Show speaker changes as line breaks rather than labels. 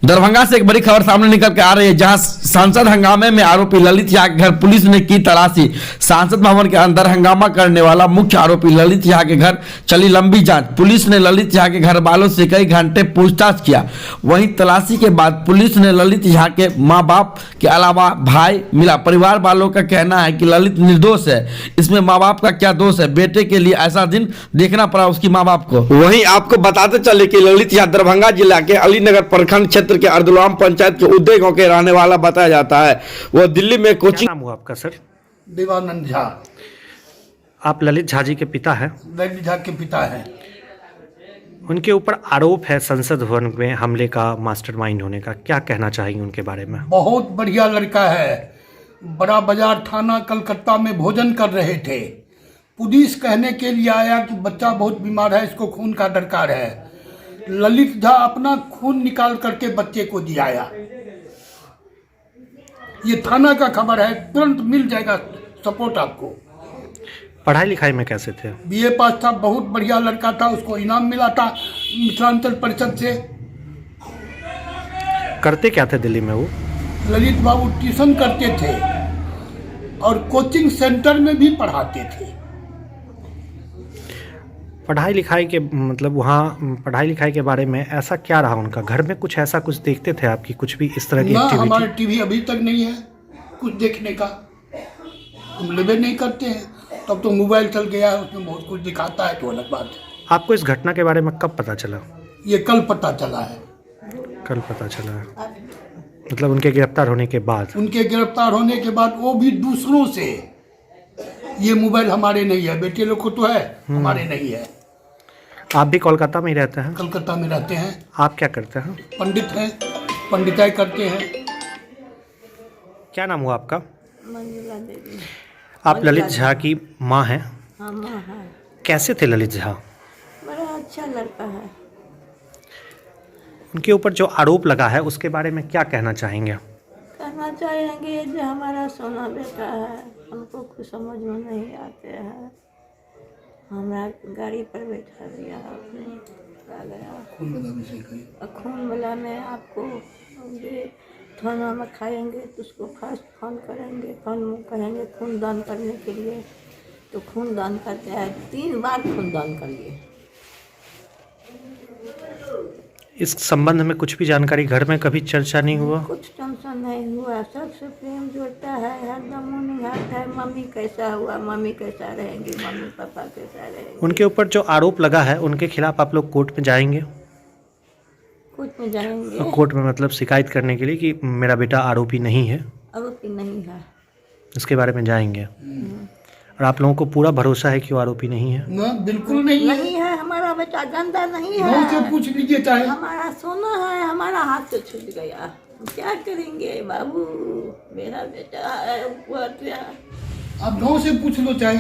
दरभंगा से एक बड़ी खबर सामने निकल के आ रही है, जहां सांसद हंगामे में आरोपी ललित झा के घर पुलिस ने की तलाशी। सांसद भवन के अंदर हंगामा करने वाला मुख्य आरोपी ललित झा के घर चली लंबी जांच। पुलिस ने ललित झा के घर वालों से कई घंटे पूछताछ किया। वहीं तलाशी के बाद पुलिस ने ललित झा के माँ बाप के अलावा भाई मिला। परिवार वालों का कहना है कि ललित निर्दोष है, इसमें माँ बाप का क्या दोष है। बेटे के लिए ऐसा दिन देखना पड़ा उसकी माँ बाप को। वहीं आपको बताते चले कि ललित झा दरभंगा जिला के अलीनगर प्रखंड क्षेत्र के अर्दुलाम पंचायत के उदय गांव के रहने वाला बताया जाता है। वह दिल्ली में कोचिंग।
क्या नाम हुआ आपका सर?
देवानंद झा।
आप ललित झा जी के पिता हैं?
ललित झा के पिता हैं।
उनके ऊपर आरोप है संसद भवन में हमले का, मास्टरमाइंड होने का। क्या कहना चाहेंगे उनके बारे में?
बहुत बढ़िया लड़का है। बड़ा बाजार थाना कलकत्ता में भोजन कर रहे थे। पुलिस कहने के लिए आया कि बच्चा बहुत बीमार है, इसको खून का दरकार है। ललित झा अपना खून निकाल करके बच्चे को दिलाया। ये थाना का खबर है, तुरंत मिल जाएगा सपोर्ट आपको।
पढ़ाई लिखाई में कैसे थे?
बीए पास था, बहुत बढ़िया लड़का था। उसको इनाम मिला था मिथिलांचल परिषद से।
करते क्या थे दिल्ली में वो?
ललित बाबू ट्यूशन करते थे और कोचिंग सेंटर में भी पढ़ाते थे।
पढ़ाई लिखाई के मतलब वहाँ पढ़ाई लिखाई के बारे में ऐसा क्या रहा उनका? घर में कुछ ऐसा कुछ देखते थे आपकी, कुछ भी इस तरह की
ना,
एक्टिविटी?
हमारे टीवी अभी तक नहीं है कुछ देखने का। हम लेवे नहीं करते हैं। तब तो मोबाइल चल गया है, उसमें बहुत कुछ दिखाता है, तो अलग बात है।
आपको इस घटना के बारे में कब पता चला?
ये कल पता चला है।
कल पता चला है, मतलब उनके गिरफ्तार होने के बाद?
उनके गिरफ्तार होने के बाद वो भी दूसरों से। ये मोबाइल हमारे नहीं है, बेटे लोग को तो है, हमारे नहीं है।
आप भी कोलकाता में ही रहते हैं?
कलकत्ता में रहते हैं।
आप क्या करते हैं?
पंडित हैं, पंडिताई करते हैं।
क्या नाम हुआ आपका?
मंजुला देवी।
आप ललित झा की माँ हैं?
हाँ, माँ है।
कैसे थे ललित झा?
बड़ा अच्छा लड़का है।
उनके ऊपर जो आरोप लगा है उसके बारे में क्या कहना चाहेंगे?
कहना चाहेंगे जो हमारा सोना बेटा है, हमको कुछ समझ में नहीं आते हैं। हमारा गाड़ी पर बैठा दिया, आपने आ गया खून वाला में आपको थाना में खाएंगे तो उसको फर्स्ट फोन करेंगे, फोन करेंगे खून दान करने के लिए, तो खून दान करते हैं। 3 बार खून दान कर लिए।
इस संबंध में कुछ भी जानकारी घर में कभी चर्चा नहीं हुआ?
कुछ टेंशन नहीं हुआ, सबसे प्रेम जोड़ता है, हरदम मुनिहात है। मम्मी कैसा हुआ, मम्मी कैसा रहेंगी, मम्मी पापा कैसा रहेंगे।
उनके ऊपर जो आरोप लगा है उनके खिलाफ आप लोग कोर्ट में जाएंगे?
कोर्ट में जाएंगे।
कोर्ट में मतलब शिकायत करने के लिए कि मेरा बेटा आरोपी नहीं है,
आरोपी नहीं है,
इसके बारे में जाएंगे। और आप लोगों को पूरा भरोसा है कि वो आरोपी नहीं है?
ना, बिल्कुल नहीं है।
नहीं है, हमारा बेटा गंदा नहीं
गाँव से
है।
पूछ लीजिए चाहे।
हमारा सोना है, हमारा हाथ से छूट गया, क्या करेंगे बाबू। मेरा बेटा है,
आप गाँव से पूछ लो चाहे।